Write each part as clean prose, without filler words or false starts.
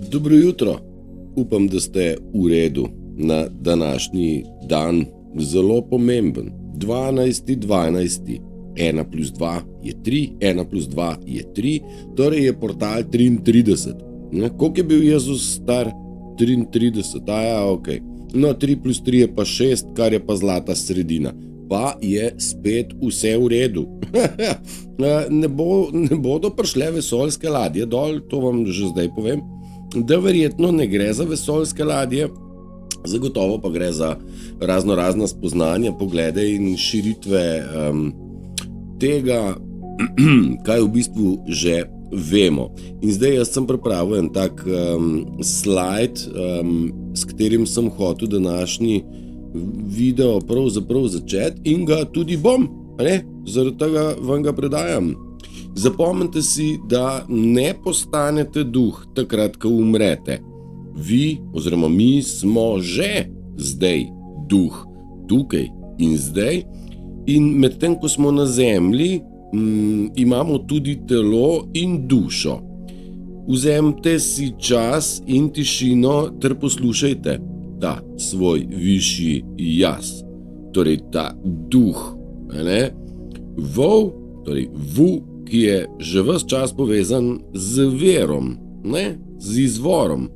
Dobro jutro, upam, da ste v redu na današnji dan, zelo pomemben. 12.12. 1 plus 2 je 3, 1 plus 2 je 3, torej je portal 33. Koliko je bil Jezus star? 33, ok. No, 3 plus 3 je pa 6, kar je pa zlata sredina. Pa je spet vse v redu. ne bodo prišle vesoljske ladje dol, to vam že zdaj povem, da verjetno ne gre za vesoljske ladje, zagotovo pa gre za razna spoznanja, poglede in širitve tega, kaj v bistvu že vemo. In zdaj jaz sem pripravil en tak slajd, s katerim sem hotel današnji video pravzaprav začeti in ga tudi bom, zaradi tega vam ga predajam. Zapomnite si, da ne postanete duh takrat, ko umrete. Vi oziroma mi smo že zdaj duh, tukaj in zdaj, in medtem, ko smo na zemlji, imamo tudi telo in dušo. Vzemite si čas in tišino ter poslušajte ta svoj višji jaz, torej ta duh, torej ki je že ves čas povezan z verom, z izvorom.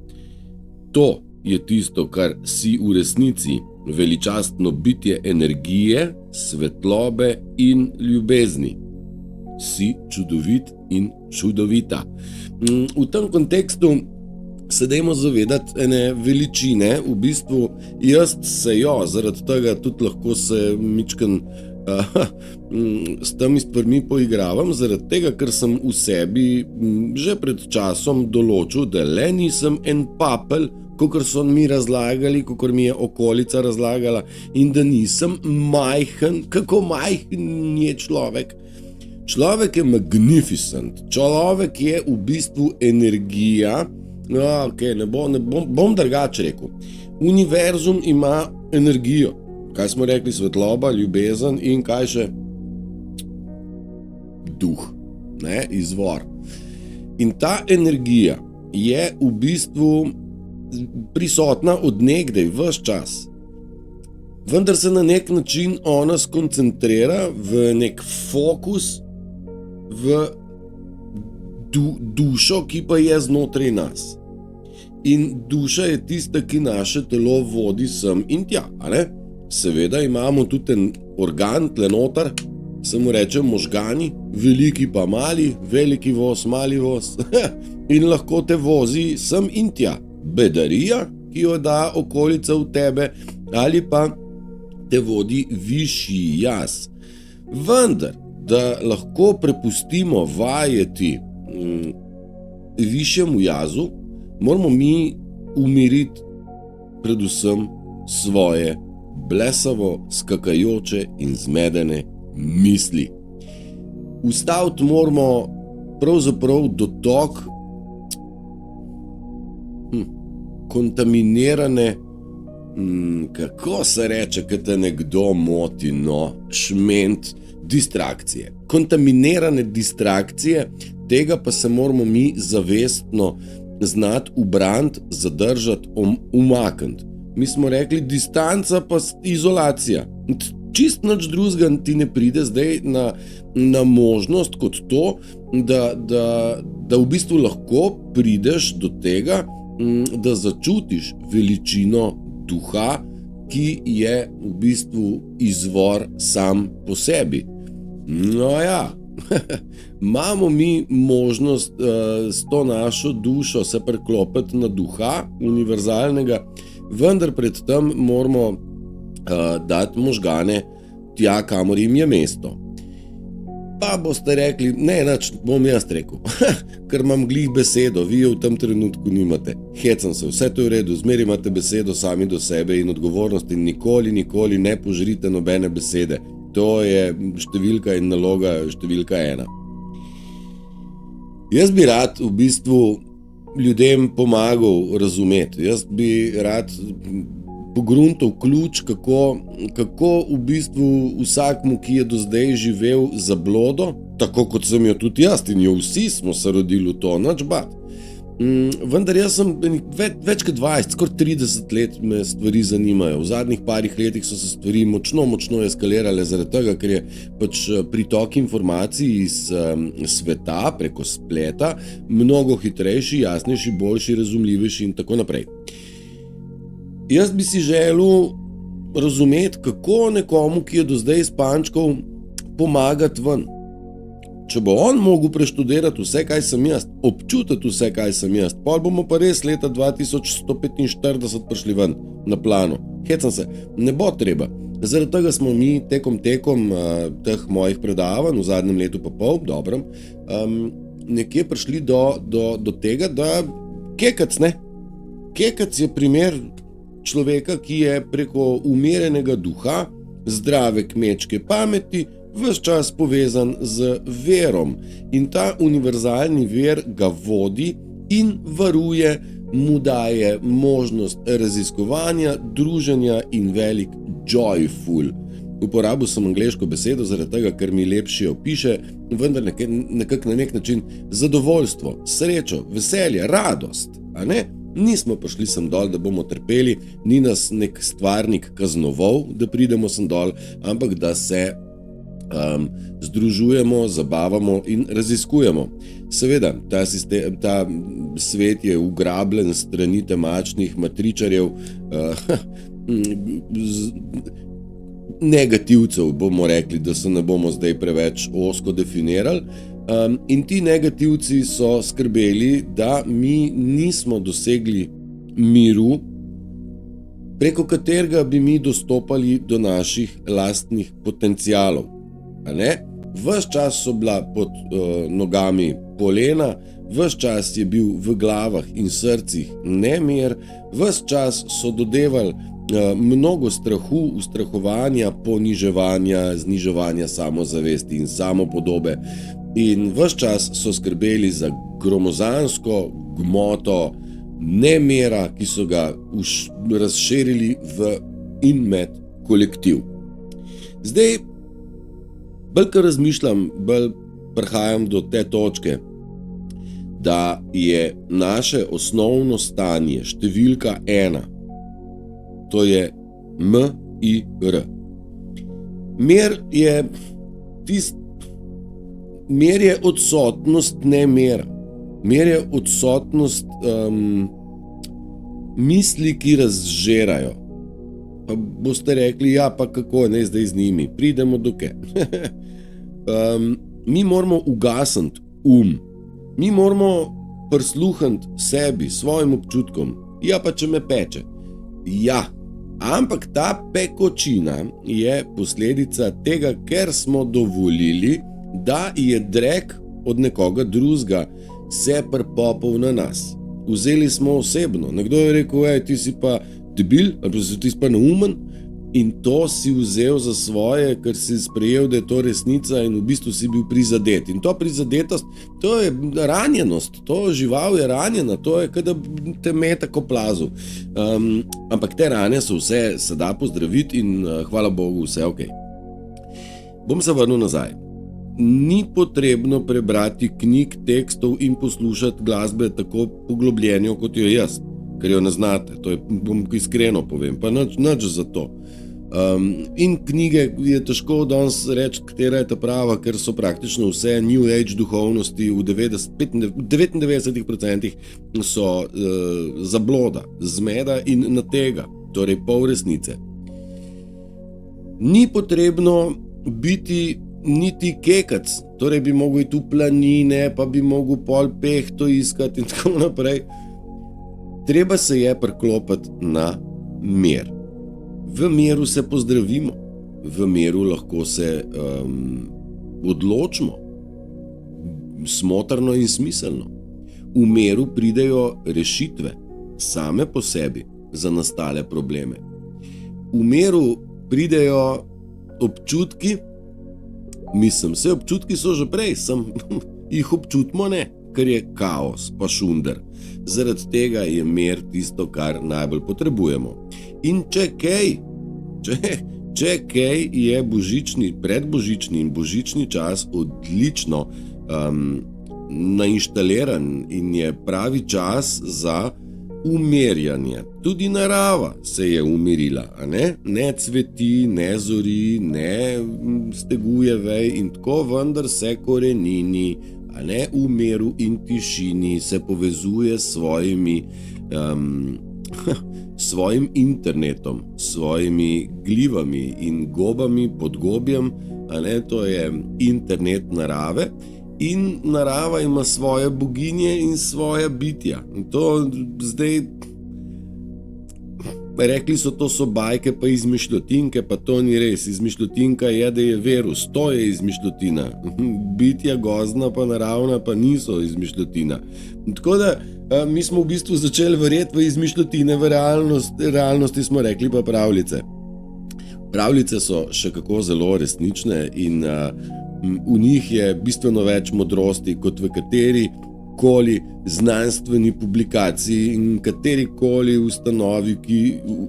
To je tisto, kar si v resnici, veličastno bitje energije, svetlobe in ljubezni. Si čudovit in čudovita. V tem kontekstu se dajmo zavedati ene veličine, v bistvu jaz se zaradi tega tudi lahko se mičken s temi stvarmi poigravam, zaradi tega, ker sem v sebi že pred časom določil, da le nisem en papelj, kakor so mi razlagali, kakor mi je okolica razlagala, in da nisem majhen, kako majhen je človek. Človek je magnificent, človek je v bistvu energija, bom drugače rekel. Univerzum ima energijo. Kaj smo rekli? Svetloba, ljubezen in kaj še? Duh, izvor. In ta energija je v bistvu prisotna od nekdaj, ves čas. Vendar se na nek način ona skoncentrira v nek fokus, v dušo, ki pa je znotraj nas. In duša je tista, ki naše telo vodi sem in tja, Seveda imamo tudi en organ tle noter, se mu reče možgani, veliki pa mali, veliki voz, mali voz, in lahko te vozi sem in tja. Bedarija, ki jo da okolica v tebe, ali pa te vodi višji jaz. Vendar, da lahko prepustimo vajeti višjemu jazu, moramo mi umiriti predvsem svoje blesavo, skakajoče in zmedene misli. Ustaviti moramo pravzaprav dotok kontaminirane, kako se reče, kad te nekdo moti, šment, distrakcije. Kontaminirane distrakcije, tega pa se moramo mi zavestno znati ubraniti, zadržati, umakniti. Mi smo rekli distanca pa izolacija. Čist nič drugega ti ne pride zdaj na možnost kot to, da v bistvu lahko prideš do tega, da začutiš veličino duha, ki je v bistvu izvor sam po sebi. Imamo mi možnost s to našo dušo se preklopiti na duha univerzalnega, vendar pred tem moramo dati možgane tja, kamor jim je mesto. Pa boste rekli, bom jaz rekel, ker imam glih besedo, vi jo v tem trenutku nimate. Hecam se, vse to je v redu, zmeri imate besedo sami do sebe in odgovornost in nikoli ne požrite nobene besede. To je številka in naloga številka 1. Jaz bi rad v bistvu ljudem pomagal razumeti. Jaz bi rad pogruntal ključ, kako v bistvu vsakmu, ki je do zdaj živel za blodo, tako kot sem jo tudi jaz in jo vsi smo se rodili v to, nič bat. Vendar jaz sem več kot 20, skoraj 30 let me stvari zanimajo. V zadnjih parih letih so se stvari močno eskalirale zaradi tega, ker je pač pritok informacij iz sveta preko spleta mnogo hitrejši, jasnejši, boljši, razumljivejši in tako naprej. Jaz bi si želel razumeti, kako nekomu, ki je do zdaj spančkal, pomagati ven. Če bo on mogel preštudirati vse, kaj sem jaz, občutiti vse, kaj sem jaz, pol bomo pa res leta 2145 prišli ven na plano. Hecam se, ne bo treba. Zaradi tega smo mi tekom teh mojih predavanj v zadnjem letu pa pol, dobrem, nekje prišli do tega, da kekac, ne? Kekac je primer človeka, ki je preko umirjenega duha, zdrave kmečke pameti, ves čas povezan z verom. In ta univerzalni ver ga vodi in varuje, mu daje možnost raziskovanja, druženja in velik joyful. Uporabil sem angleško besedo zaradi tega, ker mi lepše opiše, vendar nekako na nek način zadovoljstvo, srečo, veselje, radost, a ne? Nismo prišli sem dol, da bomo trpeli, ni nas nek stvarnik kaznoval, da pridemo sem dol, ampak da se združujemo, zabavamo in raziskujemo. Seveda, ta svet je ugrabljen strani temačnih matričarjev, negativcev, bomo rekli, da se ne bomo zdaj preveč ozko definirali. In ti negativci so skrbeli, da mi nismo dosegli miru, preko katerega bi mi dostopali do naših lastnih potencialov. Ves čas so bila pod nogami polena, ves čas je bil v glavah in srcih nemir, ves čas so dodevali mnogo strahu, ustrahovanja, poniževanja, zniževanja samozavesti in samopodobe. In ves čas so skrbeli za gromozansko gmoto nemira, ki so ga razširili v in med kolektiv. Zdaj, bolj ko razmišljam, bolj prihajam do te točke, da je naše osnovno stanje številka 1, to je M-I-R. Mir je odsotnost nemira. Mir je odsotnost misli, ki razžerajo. Pa boste rekli, ja, pa kako ne zdaj z njimi, pridemo do kje. Mi moramo ugasniti mi moramo prisluhniti sebi, svojim občutkom, ja pa če me peče. Ja, ampak ta pekočina je posledica tega, ker smo dovolili, da je drek od nekoga drugega se pripopal na nas. Vzeli smo osebno, nekdo je rekel, ti si pa debil, ali pa ti si pa neumen, in to si vzel za svoje, ker si sprejel, da je to resnica in v bistvu si bil prizadet. In to prizadetost, to je ranjenost, to žival je ranjena, to je, kada te meta ko plazu. Ampak te rane so vse, se da pozdraviti in hvala Bogu, vse ok. Bom se vrnil nazaj. Ni potrebno prebrati knjig, tekstov in poslušati glasbe tako poglobljeno, kot jo jaz, ker jo ne znate, to je, bom iskreno povem, pa nič za to. In knjige je težko danes reči, katera je ta prava, ker so praktično vse New Age duhovnosti v 99% so zabloda, zmeda in natega, torej pol resnice. Ni potrebno biti niti kekac, torej bi mogel iti v planine, pa bi mogel pol pehto iskati in tako naprej. Treba se je priklopiti na mir. V miru se pozdravimo, v miru lahko se odločimo, smotrno in smiselno. V miru pridejo rešitve, same po sebi, za nastale probleme. V miru pridejo občutki, vse občutki so že prej, jih občutimo ne, ker je kaos pa šunder. Zaradi tega je mir tisto, kar najbolj potrebujemo. In če kaj je božični, predbožični in božični čas odlično nainštaliran in je pravi čas za umirjanje. Tudi narava se je umirila, a ne? Ne cveti, ne zori, ne steguje vej in tako, vendar se korenini, a ne, v miru in tišini se povezuje s svojim internetom, svojimi glivami in gobami pod gobjem, a ne, to je internet narave. In narava ima svoje boginje in svoje bitja. In to zdaj, rekli so, to so bajke pa izmišljotinke, pa to ni res. Izmišljotinka je, da je virus, to je izmišljotina. Bitja gozdna pa naravna pa niso izmišljotina. Tako da mi smo v bistvu začeli verjeti v izmišljotine, v realnosti smo rekli pa pravljice. Pravljice so še kako zelo resnične in v njih je bistveno več modrosti kot v kateri koli znanstveni publikaciji in kateri koli ustanovi, ki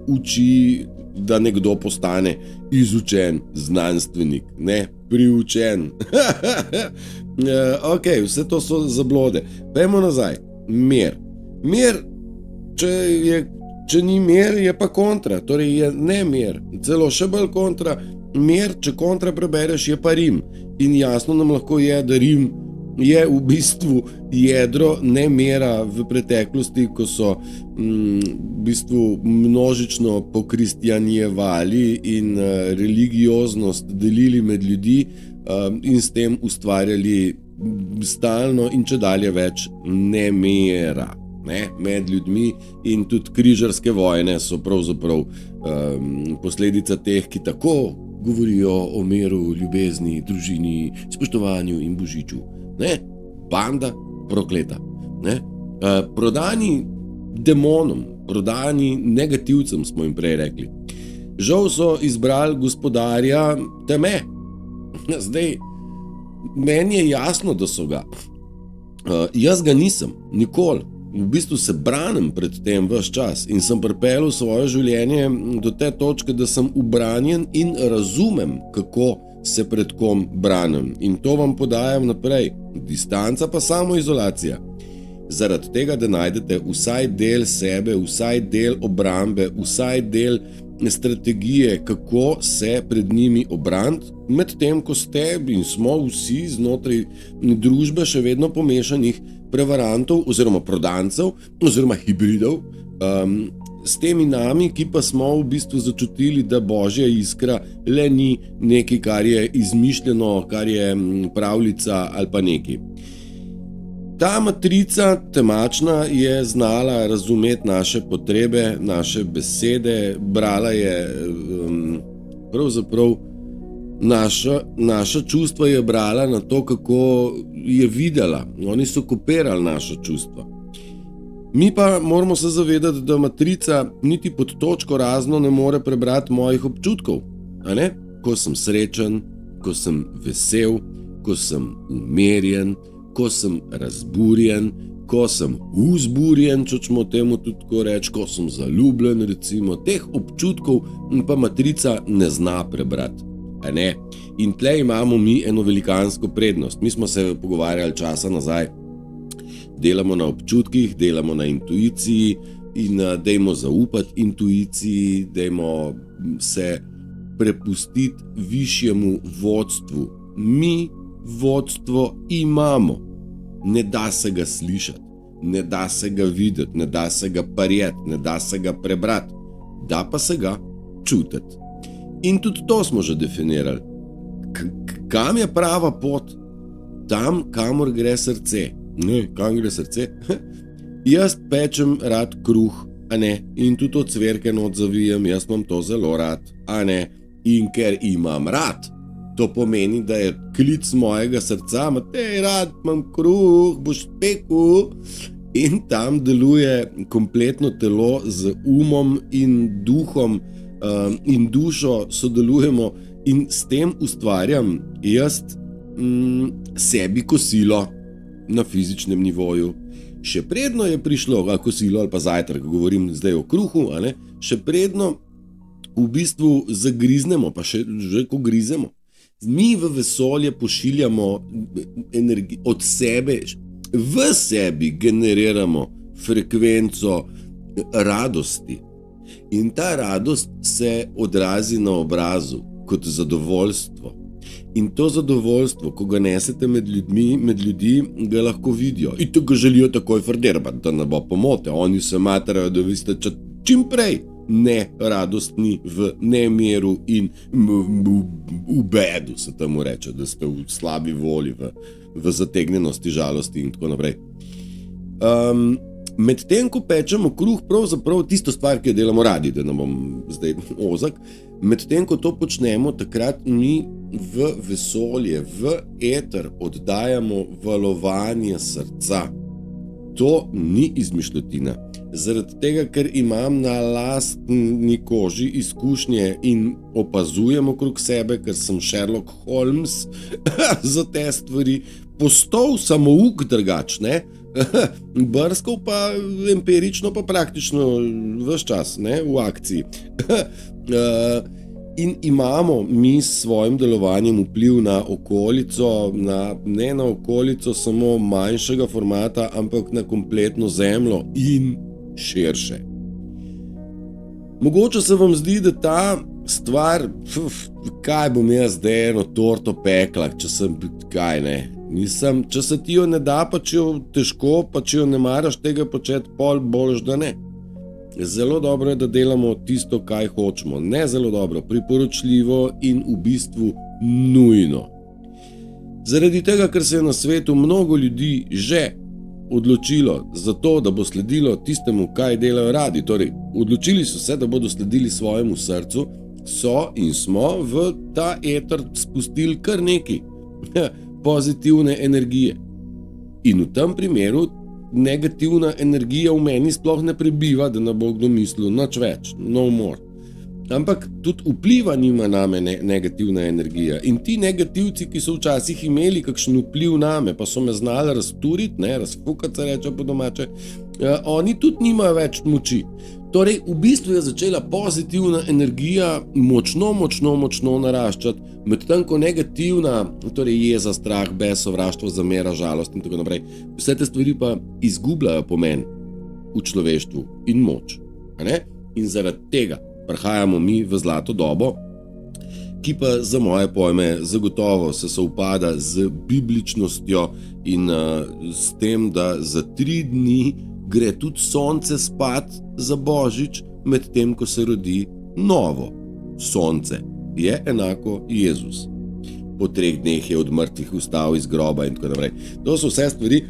uči, da nekdo postane izučen znanstvenik, ne priučen. Ok, vse to so zablode. Pejmo nazaj. Mir. Mir, če ni mir, je pa kontra, torej je nemir. Celo še bolj kontra. Mir, če kontra prebereš, je pa Rim. In jasno nam lahko je, da Rim je v bistvu jedro nemira v preteklosti, ko so v bistvu množično pokristjanjevali in religioznost delili med ljudi in s tem ustvarjali stalno in čedalje več nemira, ne, med ljudmi, in tudi križarske vojne so pravzaprav posledica teh, ki tako govorijo o miru, ljubezni, družini, spoštovanju in božiču. Ne? Banda prokleta. Ne? Prodani demonom, prodani negativcem, smo jim prej rekli. Žal so izbrali gospodarja teme. Zdaj, meni je jasno, da so ga. Jaz ga nisem, nikoli. V bistvu se branim pred tem ves čas in sem pripeljal svoje življenje do te točke, da sem ubranjen in razumem, kako se pred kom branim. In to vam podajam naprej. Distanca pa samoizolacija. Zaradi tega, da najdete vsaj del sebe, vsaj del obrambe, vsaj del strategije, kako se pred njimi obraniti, medtem ko ste in smo vsi znotraj družbe še vedno pomešanih prevarantov oziroma prodancev oziroma hibridov s temi nami, ki pa smo v bistvu začutili, da božja iskra le ni nekaj, kar je izmišljeno, kar je pravljica ali pa nekaj. Ta matrica temačna je znala razumeti naše potrebe, naše besede, brala je pravzaprav naša čustva je brala na to, kako je videla. Oni so kopirali naša čustva. Mi pa moramo se zavedati, da matrica niti pod točko razno ne more prebrati mojih občutkov. A ne? Ko sem srečen, ko sem vesel, ko sem umirjen, ko sem razburjen, ko sem vzburjen, če ćemo temu tudi tako reči, ko sem zaljubljen, recimo, teh občutkov pa matrica ne zna prebrati. A ne? In tle imamo mi eno velikansko prednost. Mi smo se pogovarjali časa nazaj. Delamo na občutkih, delamo na intuiciji in dajmo zaupati intuiciji, dajmo se prepustiti višjemu vodstvu. Mi vodstvo imamo. Ne da se ga slišati, ne da se ga videti, ne da se ga parjeti, ne da se ga prebrati, da pa se ga čutiti. In tudi to smo že definirali. Kam je prava pot? Tam, kamor gre srce. Ne, kam gre srce? Jaz pečem rad kruh, a ne, in tudi ocvirke not zavijem, jaz imam to zelo rad, a ne, in ker imam rad, to pomeni, da je klic mojega srca, Matej, rad imam kruh, boš pekel, in tam deluje kompletno telo z umom in duhom in dušo sodelujemo in s tem ustvarjam jaz sebi kosilo na fizičnem nivoju. Še predno je prišlo kosilo ali pa zajtrk, govorim zdaj o kruhu, a ne, še predno v bistvu zagriznemo, pa še že ko grizemo. Mi v vesolje pošiljamo od sebe v sebi generiramo frekvenco radosti. In ta radost se odrazi na obrazu kot zadovoljstvo. In to zadovoljstvo, ko ga nesete med ljudi, ga lahko vidijo. In to ga želijo takoj frderbati, da ne bo pomote. Oni se materajo, da vi ste čim prej ne radostni, v nemiru in v bedu, se temu reče, da ste v slabi volji, v zategnjenosti, žalosti in tako naprej. Medtem, ko pečemo kruh, pravzaprav tisto stvar, ki jo delamo radi, da ne bom zdaj ozak, medtem, ko to počnemo, takrat mi v vesolje, v eter oddajamo valovanje srca. To ni izmišljotina. Zaradi tega, ker imam na lastni koži izkušnje in opazujem okrog sebe, ker sem Sherlock Holmes za te stvari, postal samouk drugač, ne? Brskal pa empirično, pa praktično ves čas, ne, v akciji. In imamo mi s svojim delovanjem vpliv na okolico, ne na okolico samo manjšega formata, ampak na kompletno Zemljo in širše. Mogoče se vam zdi, da ta stvar, kaj bom jaz zdaj eno torto pekla, če sem kaj ne. Mislim, če se ti jo ne da, pa če jo težko, pa če jo ne maraš tega početi, pol boljš, da ne. Zelo dobro je, da delamo tisto, kaj hočemo. Ne zelo dobro, priporočljivo in v bistvu nujno. Zaradi tega, ker se je na svetu mnogo ljudi že odločilo za to, da bo sledilo tistemu, kaj delajo radi. Torej, odločili so se, da bodo sledili svojemu srcu, so in smo v ta eter spustili kar nekaj pozitivne energije. In v tem primeru negativna energija v meni sploh ne prebiva, da ne bo kdo mislil nič več, no more. Ampak tudi vpliva nima name negativna energija. In ti negativci, ki so včasih imeli kakšen vpliv name, pa so me znali razturiti, razfukati se reče po domače, oni tudi nimajo več moči. Torej, v bistvu je začela pozitivna energija močno naraščati, medtem ko negativna, torej jeza, strah, bes, sovraštvo, zamera, žalost in tako naprej, vse te stvari pa izgubljajo pomen v človeštvu in moč. In zaradi tega prihajamo mi v zlato dobo, ki pa za moje pojme zagotovo se sovpada z bibličnostjo in s tem, da za 3 dni gre tudi sonce spat za Božič, medtem ko se rodi novo sonce. Je enako Jezus. Po 3 dneh je od mrtvih vstal iz groba in tako naprej. To so vse stvari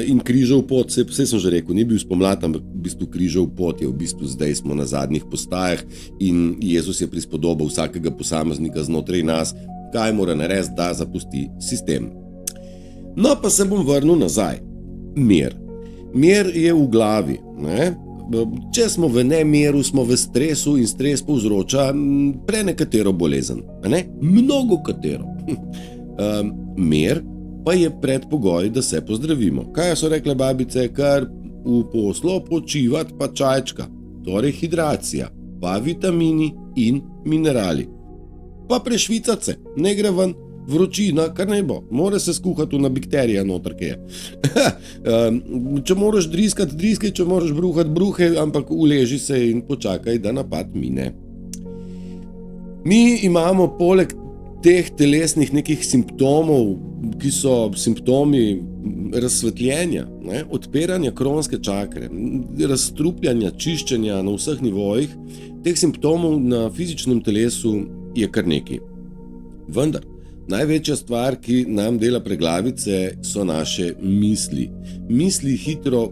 in križev pot, vse sem že rekel, ni bil spomlad, ampak v bistvu križev pot je v bistvu zdaj smo na zadnjih postajah in Jezus je prispodobil vsakega posameznika znotraj nas, kaj mora narediti, da zapusti sistem. No, pa se bom vrnil nazaj. Mir. Mir je v glavi, ne? Če smo v nemiru, smo v stresu in stres povzroča prenekatero bolezen, ne? Mnogo katero. Mir pa je predpogoj, da se pozdravimo. Kaj so rekle babice? Kar v poslo počivati pa čajčka, torej hidracija, pa vitamini in minerali. Pa prešvicati se, ne gre ven, vročina, kar naj bo, mora se skuhati na bakterija noter, kaj je. Če moraš driskati, driskaj, če moraš bruhati, bruhe, ampak uleži se in počakaj, da napad mine. Mi imamo poleg teh telesnih nekih simptomov, ki so simptomi razsvetljenja, odpiranja kronske čakre, razstrupljanja, čiščenja na vseh nivojih, teh simptomov na fizičnem telesu je kar nekaj. Vendar, največja stvar, ki nam dela preglavice, so naše misli. Misli hitro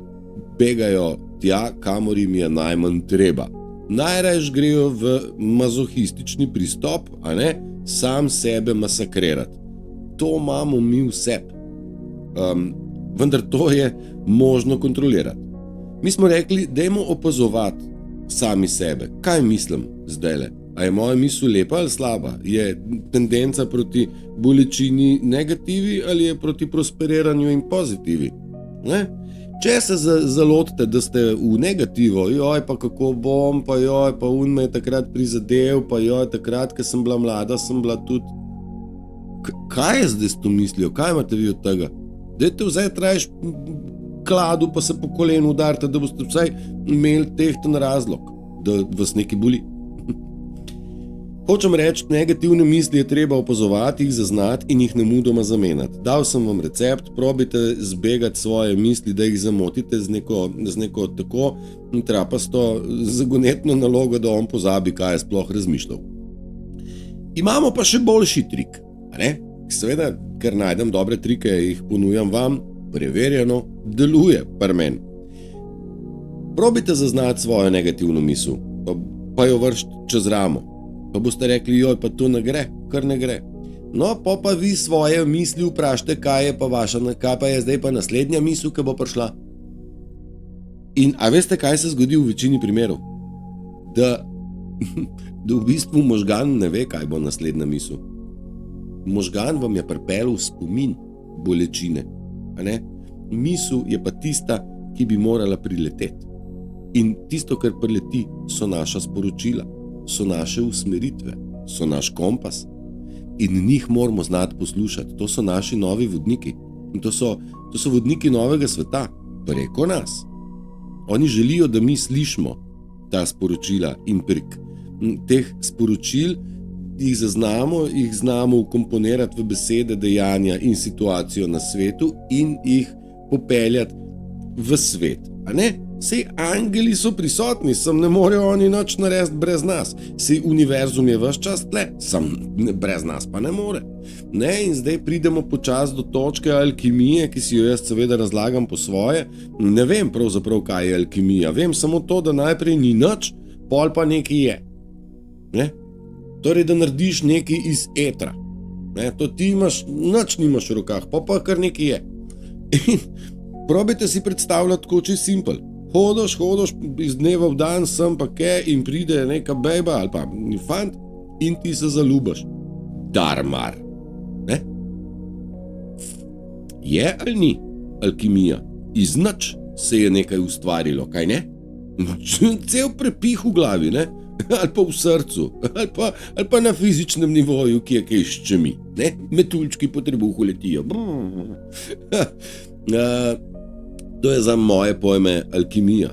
begajo tja, kamor jim je najmanj treba. Najrajš grejo v mazohistični pristop, sam sebe masakrirati. To imamo mi vse. Vendar to je možno kontrolirati. Mi smo rekli, dajmo opazovati sami sebe. Kaj mislim zdajle? A je moja misel lepa ali slaba? Je tendenca proti bolečini negativi ali je proti prosperiranju in pozitivi? Če se zalotite, da ste v negativo, joj, pa kako bom, pa joj, pa un me je takrat prizadel, pa joj, takrat, ko sem bila mlada, sem bila tudi... Kaj je zdaj s to mislijo? Kaj imate vi od tega? Dajte vzeti rajš kladu, pa se po kolenu udarite, da boste vsaj imeli tehten razlog, da vas nekaj boli. Hočem reči, negativne misli je treba opazovati, jih zaznati in jih nemudoma zamenjati. Dal sem vam recept, probajte zbegati svoje misli, da jih zamotite z neko tako trapasto zagonetno nalogo, da on pozabi, kaj je sploh razmišljal. Imamo pa še boljši trik, ne? Seveda, ker najdem dobre trike, jih ponujam vam, preverjeno, deluje pri meni. Probajte zaznati svojo negativno misel, pa jo vršiti čez ramo. Pa boste rekli, joj, pa to ne gre, kar ne gre. No, pa vi svoje misli vprašajte, kaj pa je zdaj pa naslednja misel, ki bo prišla. In a veste, kaj se zgodi v večini primerov? Da v bistvu možgan ne ve, kaj bo naslednja misel. Možgan vam je pripeljal spomin bolečine. Misel je pa tista, ki bi morala prileteti. In tisto, kar prileti, so naša sporočila, so naše usmeritve, so naš kompas. In njih moramo znati poslušati. To so naši novi vodniki. In to so vodniki novega sveta, preko nas. Oni želijo, da mi slišimo ta sporočila in prek teh sporočil jih zaznamo, jih znamo vkomponirati v besede, dejanja in situacijo na svetu in jih popeljati v svet. A ne? Sej angeli so prisotni, sem ne morejo oni nič narediti brez nas. Sej univerzum je ves čas tle, sem brez nas pa ne more. Ne, in zdaj pridemo počasi do točke alkimije, ki si jo jaz seveda razlagam po svoje. Ne vem pravzaprav, kaj je alkimija. Vem samo to, da najprej ni nič, pol pa nekaj je. Ne? Torej, da narediš nekaj iz etra. Ne? To ti imaš, nič nimaš v rokah, pa kar nekaj je. In probajte si predstavljati tako čisto simpel. Hodoš iz dneva v dan, sem pa in pride neka bejba ali pa fant in ti se zaljubiš. Darmar. Ne? Je ali ni alkimija? Iz nič se je nekaj ustvarilo, kaj ne? Cel prepih v glavi, ne? Ali pa v srcu, ali pa na fizičnem nivoju, ki je kaj ščemi. Ne? Metuljčki po trebuhu letijo. To je za moje pojme alkimija.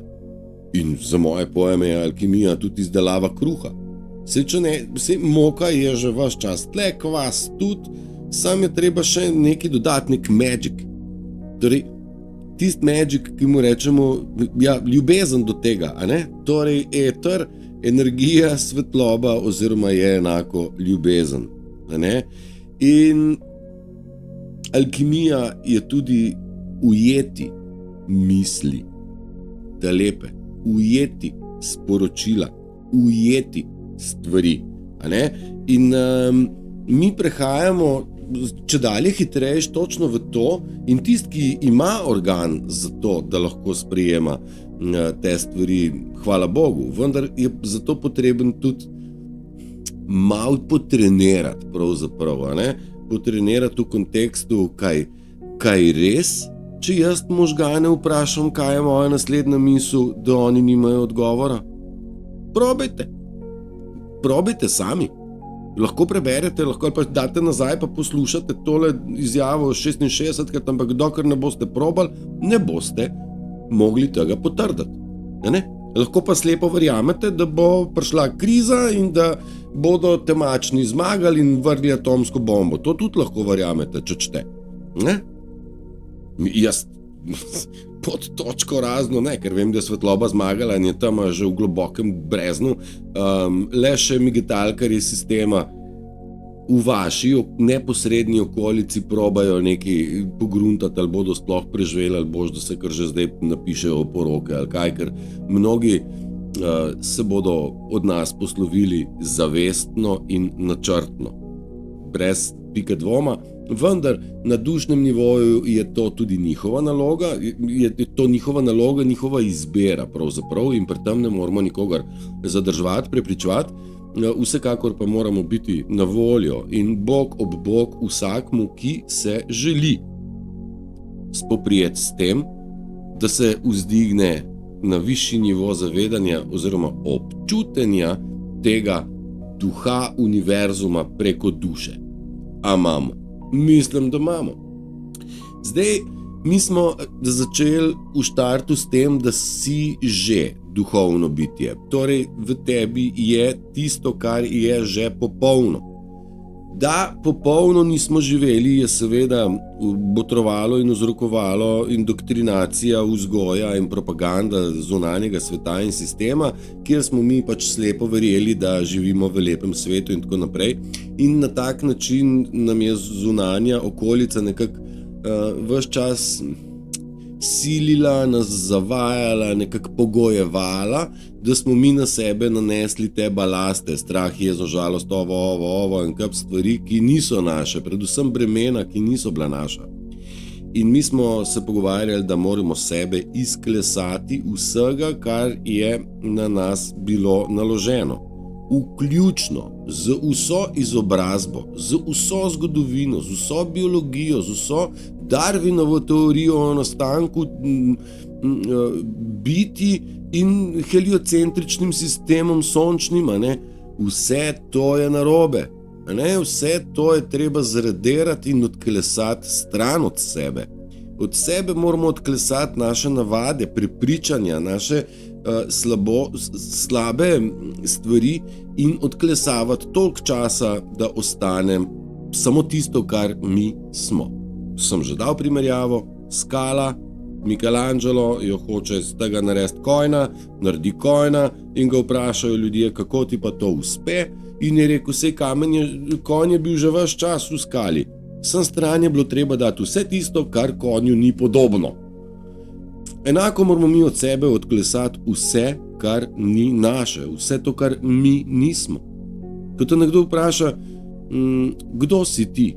In za moje pojme je alkimija tudi izdelava kruha. Sej moka je že vaš čas tle, kvas tudi, sam je treba še nekaj dodati, nek magic. Torej, tist magic, ki mu rečemo, ljubezen do tega, a ne? Torej, eter, energija, svetloba oziroma je enako ljubezen, a ne? In alkimija je tudi ujeti misli, da lepe, ujeti sporočila, ujeti stvari, a ne? In mi prehajamo čedalje hitrejš točno v to in tisti, ki ima organ za to, da lahko sprejema te stvari, hvala Bogu, vendar je zato potreben tudi malo potrenirati pravzaprav, a ne? Potrenirati v kontekstu, kaj res, če jaz možgane vprašam, kaj je moja naslednja misel, da oni nimajo odgovora. Probajte sami. Lahko preberete, lahko pa date nazaj pa poslušate tole izjavo 66-krat, ampak dokler ne boste probali, ne boste mogli tega potrditi. Ne? Lahko pa slepo verjamete, da bo prišla kriza in da bodo temačni zmagali in vrgli atomsko bombo. To tudi lahko verjamete, če čete. Ne? Jaz pod točko razno ne, ker vem, da je svetloba zmagala in je tam že v globokem breznu. Le še migetalkarji sistema v vaši neposredni okolici probajo nekaj pogruntati, ali bodo sploh preživeli, ali boš, da se kar že zdaj napišejo poroke ali kaj, ker mnogi se bodo od nas poslovili zavestno in načrtno, brez pike dvoma. Vendar na dušnem nivoju je to tudi njihova naloga, njihova izbira pravzaprav in pri tem ne moramo nikogar zadrževati, prepričevati, vsekakor pa moramo biti na voljo in bok ob bok vsakmu, ki se želi spoprijeti s tem, da se vzdigne na višji nivo zavedanja oziroma občutenja tega duha univerzuma preko duše. A imamo? Mislim, da imamo. Zdaj, mi smo začeli v štartu s tem, da si že duhovno bitje. Torej, v tebi je tisto, kar je že popolno. Da popolno nismo živeli, je seveda botrovalo in vzrokovalo indoktrinacija, vzgoja in propaganda zunanjega sveta in sistema, kjer smo mi pač slepo verjeli, da živimo v lepem svetu in tako naprej. In na tak način nam je zunanja okolica nekako ves čas silila, nas zavajala, nekako pogojevala, da smo mi na sebe nanesli te balaste, strah, jezo, žalost, ovo in kup stvari, ki niso naše, predvsem bremena, ki niso bila naša. In mi smo se pogovarjali, da moramo sebe izklesati vsega, kar je na nas bilo naloženo. Vključno z vso izobrazbo, z vso zgodovino, z vso biologijo, z vso Darwinovo teorijo o nastanku biti in heliocentričnim sistemom sončnim, vse to je narobe. Vse to je treba zradirati in odklesati stran od sebe. Od sebe moramo odklesati naše navade, prepričanja, naše slabe stvari in odklesavati toliko časa, da ostane samo tisto, kar mi smo. Sem že dal primerjavo, skala, Michelangelo jo hoče iz tega narediti kojna, naredi kojna in ga vprašajo ljudje, kako ti pa to uspe, in je rekel, sej konj je bil že ves čas v skali, sem stran je bilo treba dati vse tisto, kar konju ni podobno. Enako moramo mi od sebe odklesati vse, kar ni naše, vse to, kar mi nismo. Ko te nekdo vpraša, kdo si ti?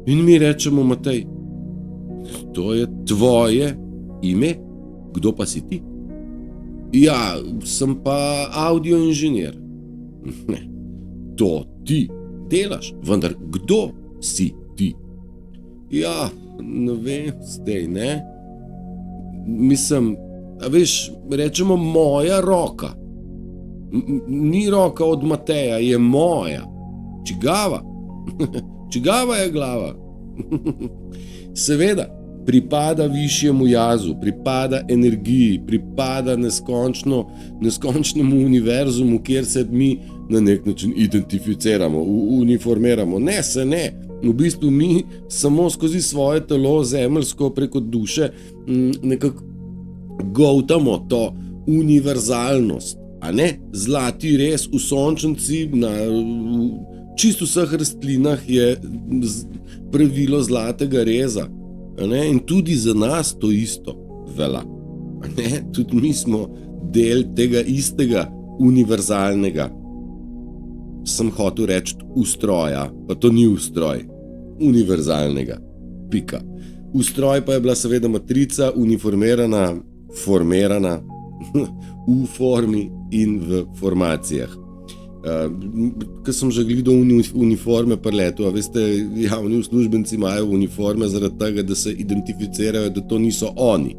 In mi rečemo, Matej, to je tvoje ime, kdo pa si ti? Ja, sem pa audio inženir. Ne, to ti delaš, vendar kdo si ti? Ja, ne vem, zdaj, ne? Mislim, a veš, rečemo moja roka. Ni roka od Mateja, je moja. Čigava? Čigava je glava? Seveda, pripada višjemu jazu, pripada energiji, pripada neskončnemu univerzumu, kjer se mi na nek način identificiramo, uniformiramo. Ne, se ne. V bistvu mi samo skozi svoje telo, zemeljsko, preko duše, nekako goltamo to univerzalnost. A ne? Zlati res v sončnici, na čisto vseh rastlinah je pravilo zlatega reza. In tudi za nas to isto velja. Tudi mi smo del tega istega univerzalnega, sem hotel reči ustroja, pa to ni ustroj, univerzalnega, pika. Ustroj pa je bila seveda matrica, uniformirana, formirana v formi in v formacijah. Ko sem že gledal uniforme pri letu, a veste, javni uslužbenci imajo uniforme zaradi tega, da se identificirajo, da to niso oni.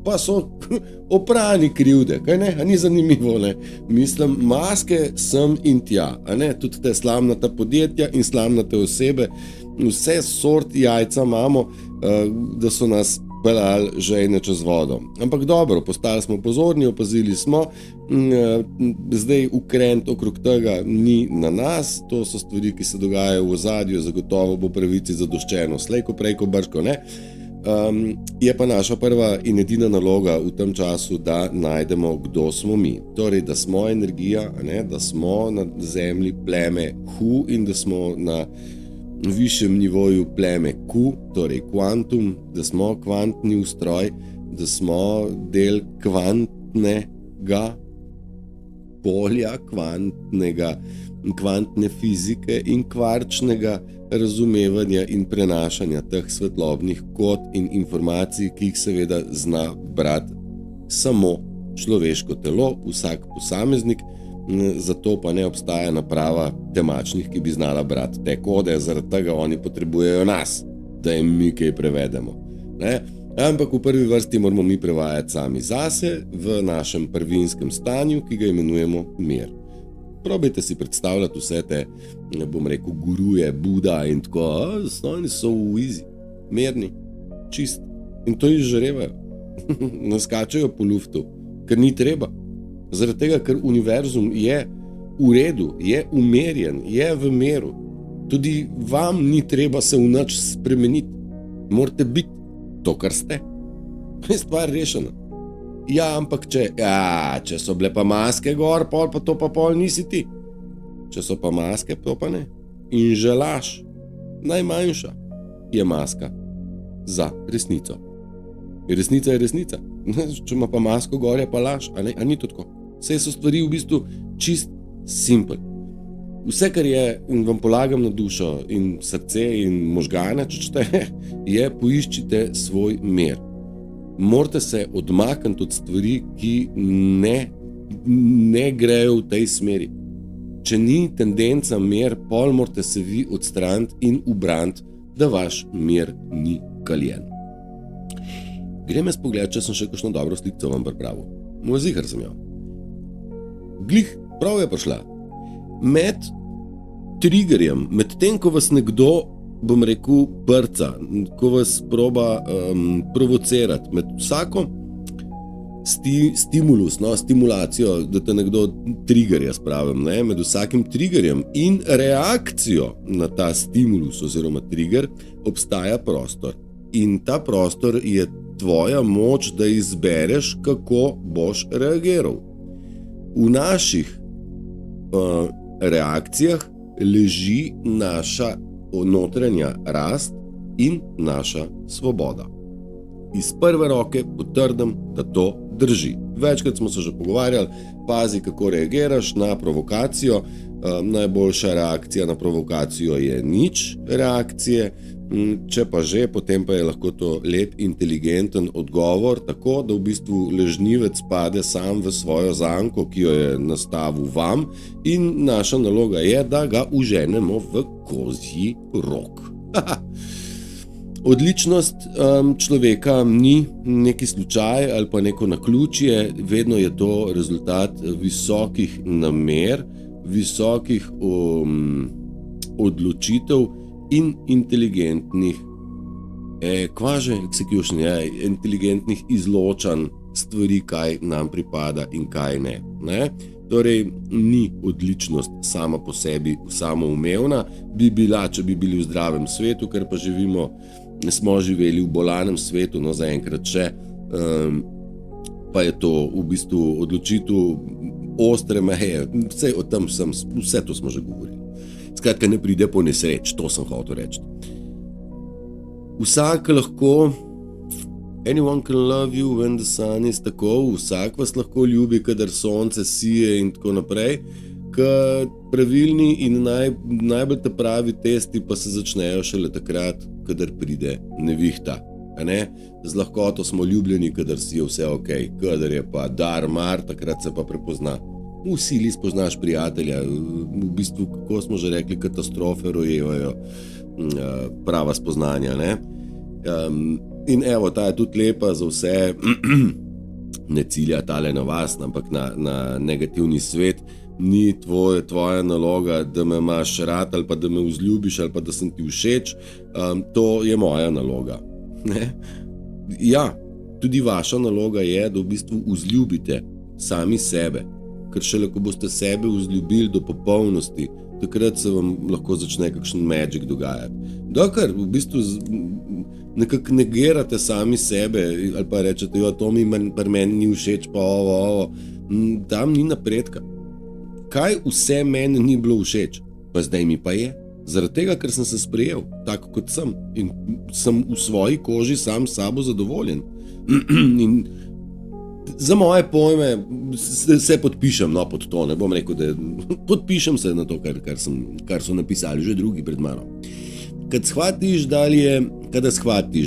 Pa so oprani krivde, kaj ne? A ni zanimivo, ne? Mislim, maske sem in tja, tudi te slamnata podjetja in slamnate osebe, vse sort jajca imamo, da so nas pelali žejne čez vodo. Ampak dobro, postali smo pozorni, opazili smo, zdaj ukrent okrog tega ni na nas, to so stvari, ki se dogajajo v ozadju, zagotovo bo pravici zadoščeno, slejko prejko brško, ne? Je pa naša prva in edina naloga v tem času, da najdemo, kdo smo mi. Torej, da smo energija, da smo na zemlji pleme Hu in da smo na višjem nivoju pleme Q, torej kvantum, da smo kvantni ustroj, da smo del kvantnega polja, kvantne fizike in kvarčnega razumevanja in prenašanja teh svetlobnih kod in informacij, ki jih seveda zna brati samo človeško telo, vsak posameznik, zato pa ne obstaja naprava temačnih, ki bi znala brati te kode, zaradi tega oni potrebujejo nas, da jim mi kaj prevedemo. Ampak v prvi vrsti moramo mi prevajati sami zase v našem prvinskem stanju, ki ga imenujemo mir. Probajte si predstavljati vse te, bom rekel, guruje, Buda in tako, oni so easy, mirni. čist. In to izžarevajo. Naskačajo po luftu, ker ni treba. Zaradi tega, ker univerzum je v redu, je umerjen, je v meru. Tudi vam ni treba se v nič spremeniti. Morate biti to, kar ste. Je stvar rešena. Ja, ampak če so bile pa maske gor, pol pa to pa pol nisi ti. Če so pa maske, to pa ne. In že laž, najmanjša, je maska za resnico. Resnica je resnica. Če ima pa masko gor, je pa laž, a ni to tako. Vse so stvari v bistvu čist simpel. Vse, kar je, in vam polagam na dušo in srce in možgane, je poiščite svoj mer. Morate se odmakniti od stvari, ki ne grejo v tej smeri. Če ni tendenca mer, pol morate se vi odstraniti in ubraniti, da vaš mer ni kaljen. Grem jaz pogledati, če sem še kakšno dobro slikco vam pripravil. Moj zihar sem jo. Glih, prav je prišla. Med triggerjem, med tem, ko vas nekdo, bom rekel, brca, ko vas proba provocirati, med vsako stimulacijo, da te nekdo triggerja spravim, med vsakim triggerjem in reakcijo na ta stimulus oziroma trigger obstaja prostor. In ta prostor je tvoja moč, da izbereš, kako boš reagiral. V naših reakcijah leži naša notranja rast in naša svoboda. Iz prve roke potrdim, da to drži. Večkrat smo se že pogovarjali, pazi, kako reagiraš na provokacijo. Najboljša reakcija na provokacijo je nič reakcije, če pa že, potem pa je lahko to lep, inteligenten odgovor, tako da v bistvu ležnivec pade sam v svojo zanko, ki jo je nastavil vam, in naša naloga je, da ga uženemo v kozji rog. Odličnost človeka ni neki slučaj ali pa neko naključje, vedno je to rezultat visokih namer, visokih odločitev in inteligentnih inteligentnih izločanj stvari, kaj nam pripada in kaj ne. Torej, ni odličnost sama po sebi samoumevna, bi bila, če bi bili v zdravem svetu, ker pa smo živeli v bolanem svetu, no zaenkrat še, pa je to v bistvu odločitev ostre meje, vse to smo že govorili. Skratka, ne pride po nesreč, to sem hotel reči. Vsak lahko, anyone can love you when the sun is tako, vsak vas lahko ljubi, kadar sonce sije in tako naprej, ker pravilni in najbolj te pravi testi pa se začnejo šele takrat, kadar pride nevihta. Z lahkoto smo ljubljeni, kadar si je vse ok, kadar je pa dar mar, takrat se pa prepozna. V sili spoznaš prijatelja, v bistvu, kako smo že rekli, katastrofe rojevajo prava spoznanja. In evo, ta je tudi lepa za vse, ne cilja tale na vas, ampak na negativni svet. Ni tvoja naloga, da me imaš rad ali pa da me vzljubiš ali pa da sem ti všeč, to je moja naloga. Ja, tudi vaša naloga je, da v bistvu vzljubite sami sebe, ker šele ko boste sebe vzljubili do popolnosti, takrat se vam lahko začne kakšen magic dogajati. Dokler v bistvu nekako negirate sami sebe ali pa rečete, to mi pri meni ni všeč, pa ovo, tam ni napredka. Kaj vse meni ni bilo všeč, pa zdaj mi pa je? Zaradi tega, ker sem se sprejel, tako kot sem, in sem v svoji koži sam s sabo zadovoljen. In za moje pojme se podpišem pod to, ne bom rekel, da podpišem se na to, kar so napisali že drugi pred mano. Kad shvatiš,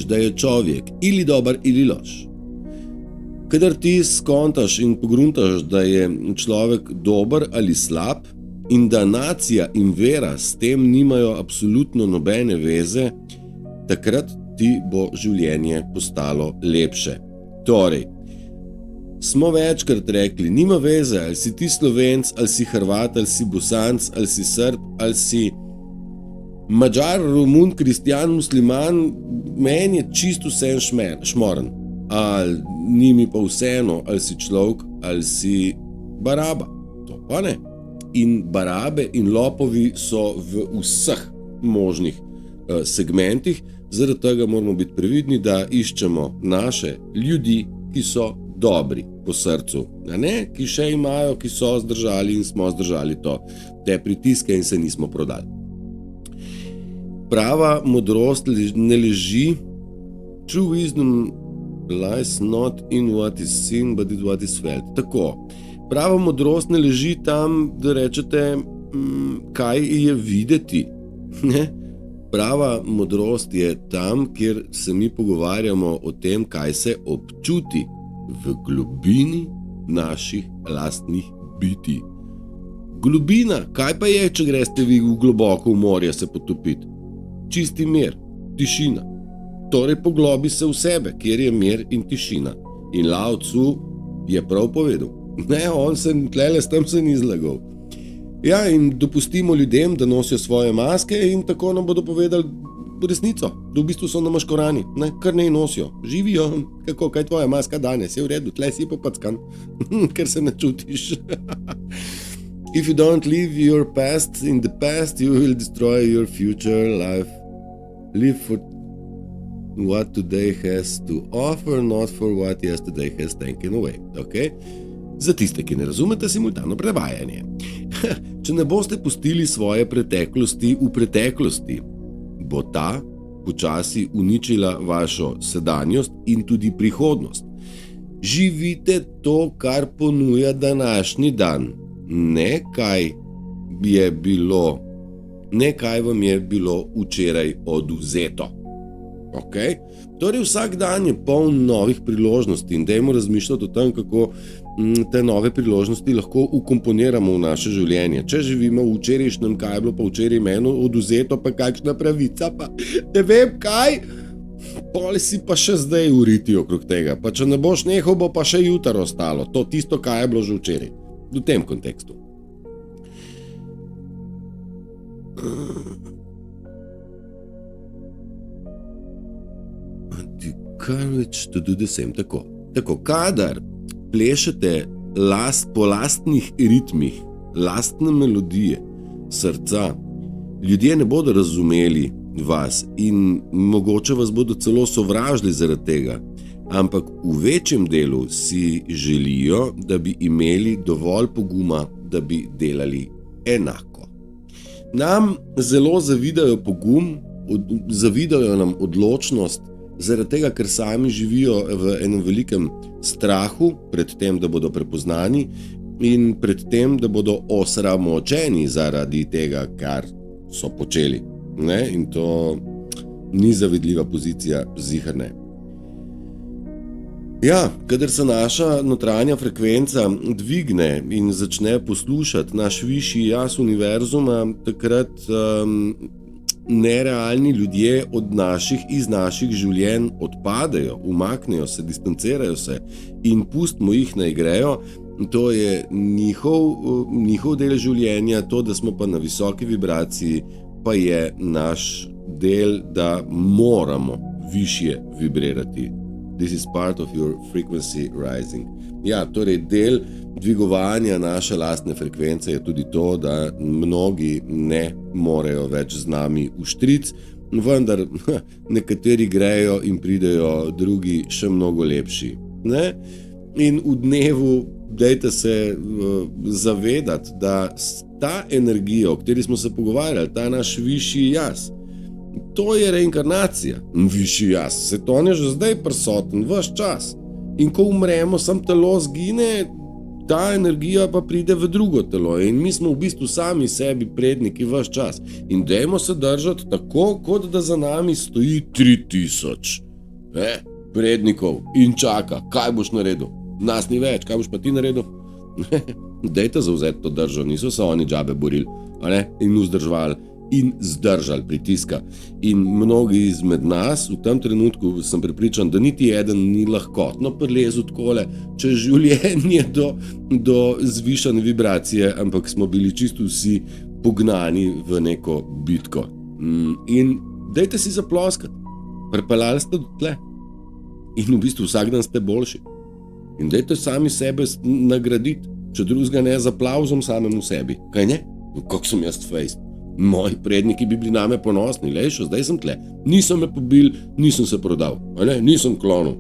da je človek ili dober ili loš, kadar ti skontaš in pogruntaš, da je človek dober ali slab in da nacija in vera s tem nimajo absolutno nobene veze, takrat ti bo življenje postalo lepše. Torej, smo večkrat rekli, nima veze, ali si ti Slovenc, ali si Hrvat, ali si Bosanc, ali si Srb, ali si Madžar, Romun, Kristjan, Musliman, meni je čisto vse šmoren. Ali ni mi pa vseeno, ali si človek, ali si baraba. To pa ne. In barabe in lopovi so v vseh možnih segmentih, zaradi tega moramo biti previdni, da iščemo naše ljudi, ki so dobri po srcu, a ne, ki še imajo, ki so zdržali in smo zdržali te pritiske in se nismo prodali. Prava modrost ne leži, true wisdom lies not in what is seen, but in what is felt. Tako, prava modrost ne leži tam, da rečete, kaj je videti. Ne? Prava modrost je tam, kjer se mi pogovarjamo o tem, kaj se občuti v globini naših lastnih biti. Globina, kaj pa je, če greste vi globoko v morje se potopiti? Čisti mir, tišina. Torej poglobi se v sebe, kjer je mir in tišina. In Lao Tzu je prav povedal. Ne, on se tlele s tem se ni zlagal. Ja, in dopustimo ljudem, da nosijo svoje maske in tako nam bodo povedali resnico, da v bistvu so namaškorani, ne, kar ne nosijo. Živijo, kako, kaj tvoja maska danes, je v redu, tle si popackan, ker se ne čutiš. If you don't leave your past in the past, you will destroy your future life. Live for what today has to offer, not for what yesterday has taken away. Okay? Za tiste, ki ne razumete simultano prevajanje. Če ne boste pustili svoje preteklosti v preteklosti, bo ta počasi uničila vašo sedanjost in tudi prihodnost. Živite to, kar ponuja današnji dan. Ne kaj vam je bilo včeraj odvzeto. Okay? Torej vsak dan je poln novih priložnosti in dajmo razmišljati o tem, kako te nove priložnosti lahko ukomponiramo v naše življenje. Če živimo v včerajšnjem, kaj je bilo pa včeraj meni odvzeto, pa kakšna pravica, pa ne vem kaj, pole si pa še zdaj uriti okrog tega. Pa če ne boš nehal, bo pa še jutro ostalo. To tisto, kaj je bilo že včeraj. V tem kontekstu. Courage to do the same. Tako, kadar plešete po lastnih ritmih, lastne melodije srca, ljudje ne bodo razumeli vas in mogoče vas bodo celo sovražili zaradi tega, ampak v večjem delu si želijo, da bi imeli dovolj poguma, da bi delali enako. Nam zelo zavidajo pogum, zavidajo nam odločnost, zaradi tega, ker sami živijo v enem velikem strahu pred tem, da bodo prepoznani in pred tem, da bodo osramočeni zaradi tega, kar so počeli. Ne? In to ni zavidljiva pozicija, ziher ne. Ja, kadar se naša notranja frekvenca dvigne in začne poslušati naš višji jaz univerzuma, takrat nerealni ljudje iz naših življenj odpadejo, umaknejo se, distancirajo se in pustimo jih naj grejo. To je njihov del življenja, to, da smo pa na visoki vibraciji, pa je naš del, da moramo višje vibrirati. This is part of your frequency rising. Ja, torej del dvigovanja naše lastne frekvence je tudi to, da mnogi ne morejo več z nami v štric, vendar nekateri grejo in pridejo drugi še mnogo lepši. Ne? In v dnevu dajte se zavedati, da ta energija, o kateri smo se pogovarjali, ta naš višji jaz, to je reinkarnacija. Višji jaz, se to je že zdaj prisoten, ves čas. In ko umremo, sam telo zgine, ta energija pa pride v drugo telo in mi smo v bistvu sami sebi predniki ves čas. In dajmo se držati tako, kot da za nami stoji 3000 prednikov in čaka, kaj boš naredil. Nas ni več, kaj boš pa ti naredil? Dajte zauzeti to držo, niso se oni džabe borili, in vzdrževali in zdržali pritiska. In mnogi izmed nas v tem trenutku sem prepričan, da niti eden ni lahkotno prilezel takole čez življenje do zvišane vibracije, ampak smo bili čisto vsi pognani v neko bitko. In dajte si zaploskati. Prepeljali ste do tle. In v bistvu vsak dan ste boljši. In dajte sami sebe nagraditi, če drugega ne z aplavzom samemu sebi. Kaj ne? Kako sem jaz fejst? Moji predniki bi bili name ponosni, lej, še zdaj sem tle. Nisem me pobil, nisem se prodal, nisem klonil.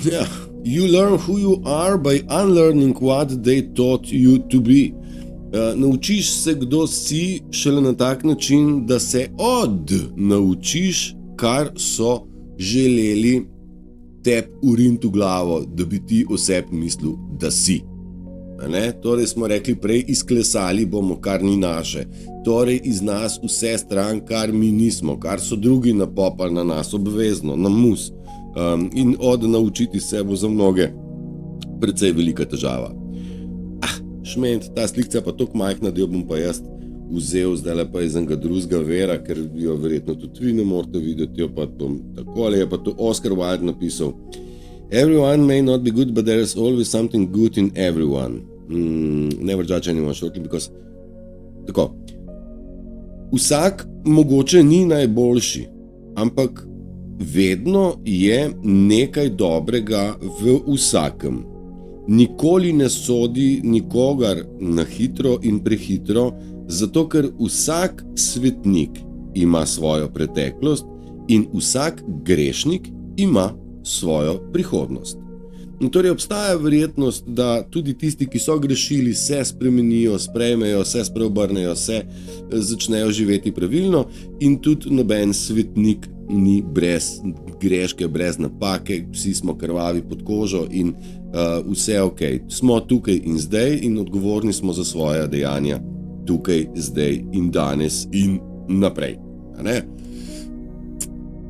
Yeah. You learn who you are by unlearning what they taught you to be. Naučiš se, kdo si, šele na tak način, da se naučiš, kar so želeli tebi uriniti v glavo, da bi ti o sebi mislil, da si. Torej smo rekli prej, izklesali bomo, kar ni naše. Torej iz nas vse stran, kar mi nismo, kar so drugi napopali na nas, obvezno, na mus. In naučiti se bo za mnoge precej velika težava. Šment, ta slikca pa toliko majhna, da jo bom pa jaz vzel zdaj pa iz enega drugega vera, ker jo verjetno tudi vi ne morete videti, jo pa bom takole, je pa to Oscar Wilde napisal. Everyone may not be good, but there is always something good in everyone. Never judge anyone shortly, because... Tako. Vsak mogoče ni najboljši, ampak vedno je nekaj dobrega v vsakem. Nikoli ne sodi nikogar na hitro in prehitro, zato ker vsak svetnik ima svojo preteklost in vsak grešnik ima svojo prihodnost. In torej obstaja verjetnost, da tudi tisti, ki so grešili, se spremenijo, sprejmejo, se spreobrnejo, se začnejo živeti pravilno in tudi noben svetnik ni brez greške, brez napake, vsi smo krvavi pod kožo in vse ok. Smo tukaj in zdaj in odgovorni smo za svoja dejanja tukaj, zdaj in danes in naprej.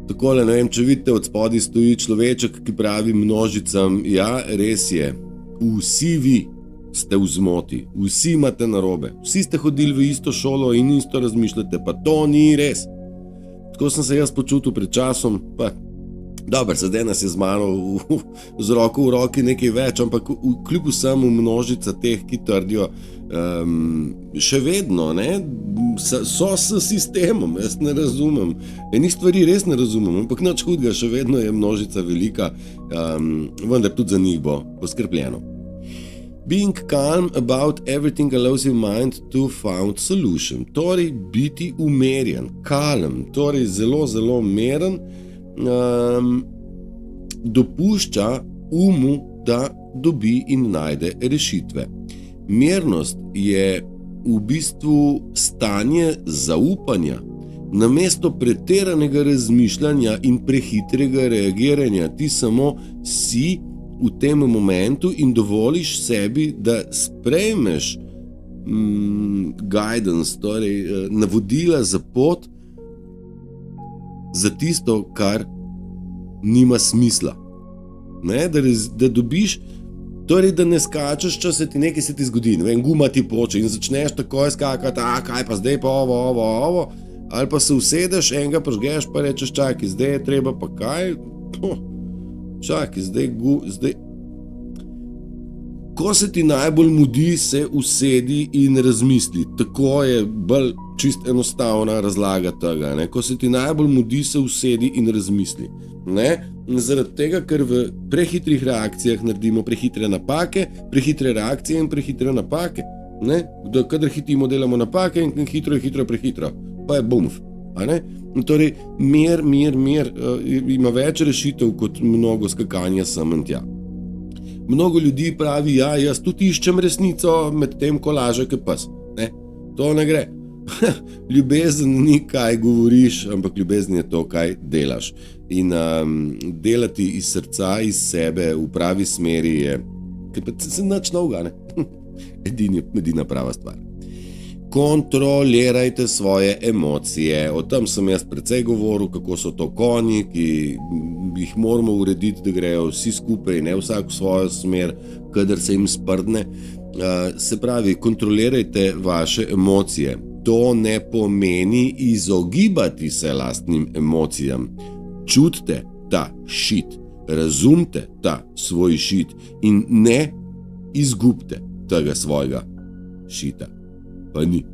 Takole, ne vem, če vidite, od spodaj stoji človeček, ki pravi množicam, ja, res je, vsi vi ste v zmoti, vsi imate narobe, vsi ste hodili v isto šolo in isto razmišljate, pa to ni res. Tako sem se jaz počutil pred časom, pa dobro, sedaj nas je z mano z roko v roki nekaj več, ampak kljub vsemu množica teh, ki trdijo, še vedno, so s sistemom, jaz ne razumem. Enih stvari res ne razumem, ampak nič hudega, še vedno je množica velika, vendar tudi za njih bo poskrbljeno. Being calm about everything allows your mind to find solution. Torej, biti umerjen, calm, torej zelo, zelo meren, dopušča umu, da dobi in najde rešitve. Mirnost je v bistvu stanje zaupanja. Namesto pretiranega razmišljanja in prehitrega reagiranja, ti samo si v tem momentu in dovoliš sebi, da sprejmeš guidance, torej navodila za pot, za tisto, kar nima smisla. Da dobiš, torej da ne skačeš, če se ti nekaj zgodi, ne vem, guma ti poče in začneš takoj skakati, kaj pa zdaj pa ovo, ali pa se usedeš, enega požgeš, pa rečeš, čakaj, zdaj je treba pa kaj, čakaj, zdaj. Ko se ti najbolj mudi, se usedi in razmisli. Tako je bolj čist enostavna razlaga tega. Ko se ti najbolj mudi, se usedi in razmisli. Zaradi tega, ker v prehitrih reakcijah naredimo prehitre napake, prehitre reakcije in prehitre napake. Kadar hitimo, delamo napake in hitro je prehitro. Pa je bumf. Torej, mir ima več rešitev kot mnogo skakanja sem in tja. Mnogo ljudi pravi, ja, jaz tudi iščem resnico, med tem ko laže ke pes. To ne gre. Ljubezen ni, kaj govoriš, ampak ljubezen je to, kaj delaš. In delati iz srca, iz sebe, v pravi smeri je, ker pa se nič novega, edina prava stvar. Kontrolirajte svoje emocije. O tem sem jaz precej govoril, kako so to konji, ki jih moramo urediti, da grejo vsi skupaj, ne vsak v svojo smer, kadar se jim sprdne. Se pravi, kontrolirajte vaše emocije. To ne pomeni izogibati se lastnim emocijam. Čutite ta šit, razumite ta svoj šit in ne izgubite tega svojega šita. Pa ni.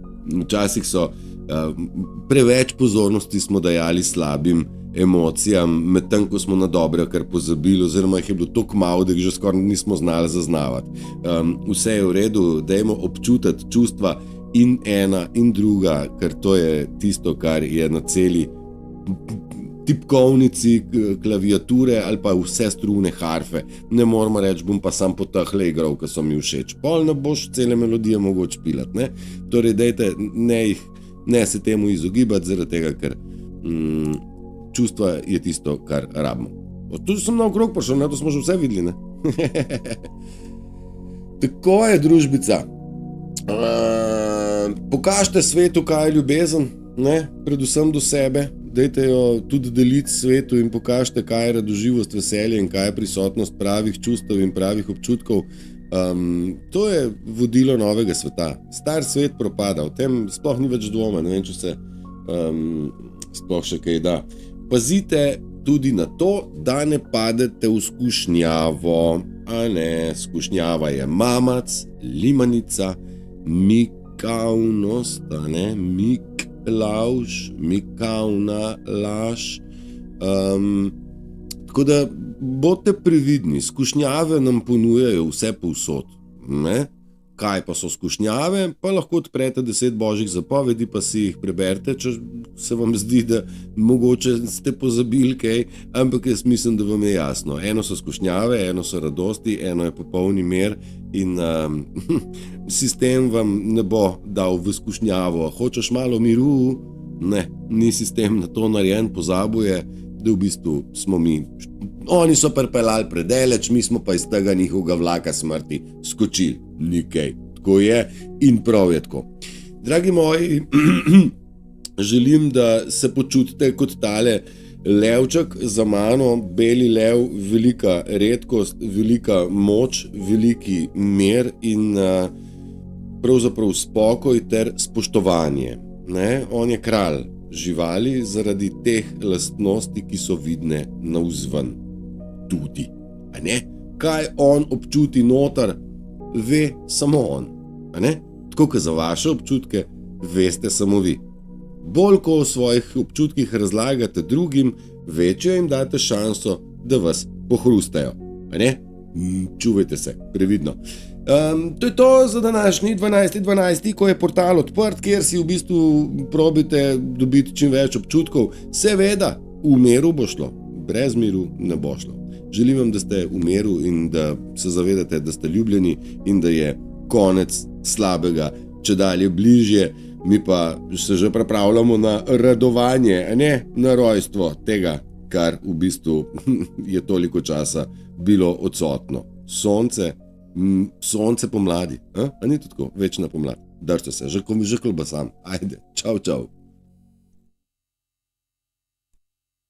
Včasih so Preveč pozornosti smo dajali slabim emocijam, medtem ko smo na dobre kar pozabili, oziroma jih je bilo toliko malo, da jih že skoraj nismo znali zaznavati. Vse je v redu, dajmo občutiti čustva in ena in druga, ker to je tisto, kar je na celi tipkovnici, klaviature ali pa vse strune harfe. Ne moramo reči, bom pa sam po tahle igral, ker so mi všeč. Pol ne boš cele melodije mogoče pilati, ne? Torej, dajte, ne se temu izogibati, zaradi tega, ker čustva je tisto, kar rabimo. Tu sem naokrog prišel, ne? To smo že vse videli, ne? Tako je, družbica. Pokažite svetu, kaj je ljubezen, ne? Predvsem do sebe. Dajte jo tudi deliti svetu in pokažite, kaj je radoživost, veselje in kaj je prisotnost pravih čustev in pravih občutkov. To je vodilo novega sveta. Star svet propada, o tem sploh ni več dvoma, ne vem, če se sploh še kaj da. Pazite tudi na to, da ne padete v skušnjavo, a ne, skušnjava je mamac, limanica, mikavnost, a ne, mikavna laž. Tako da bodite previdni, skušnjave nam ponujajo vse povsod. Ne? Kaj pa so skušnjave, pa lahko odprete 10 božjih zapovedi, pa si jih preberite, če se vam zdi, da mogoče ste pozabili kaj, ampak jaz mislim, da vam je jasno. Eno so skušnjave, eno so radosti, eno je popolni mir in sistem vam ne bo dal v skušnjavo. Hočeš malo miru? Ne, ni sistem na to narejen, pozabuje, da v bistvu smo mi. Oni so pripeljali predaleč, mi smo pa iz tega njihovega vlaka smrti skočili. Nikaj. Tako je in prav je tako. Dragi moji, želim, da se počutite kot tale levček za mano, beli lev, velika redkost, velika moč, veliki mir in pravzaprav spokoj ter spoštovanje. Ne? On je kralj živali zaradi teh lastnosti, ki so vidne navzven. Tudi. A ne? Kaj on občuti noter, ve samo on. A ne? Tako, kot za vaše občutke, veste samo vi. Bolj, ko o svojih občutkih razlagate drugim, večjo jim date šanso, da vas pohrustajo. A ne? Čuvajte se, previdno. To je to za današnji 12.12., ko je portal odprt, kjer si v bistvu probite dobiti čim več občutkov. Seveda, v miru bo šlo, brez miru ne bo šlo. Želim vam, da ste v miru in da se zavedate, da ste ljubljeni in da je konec slabega čedalje bližje. Mi pa se že pripravljamo na radovanje, a ne na rojstvo tega, kar v bistvu je toliko časa bilo odsotno. Sonce pomladi, a ni to tako? Večna pomlad. Držite se, že kolbasam. Ajde, čau.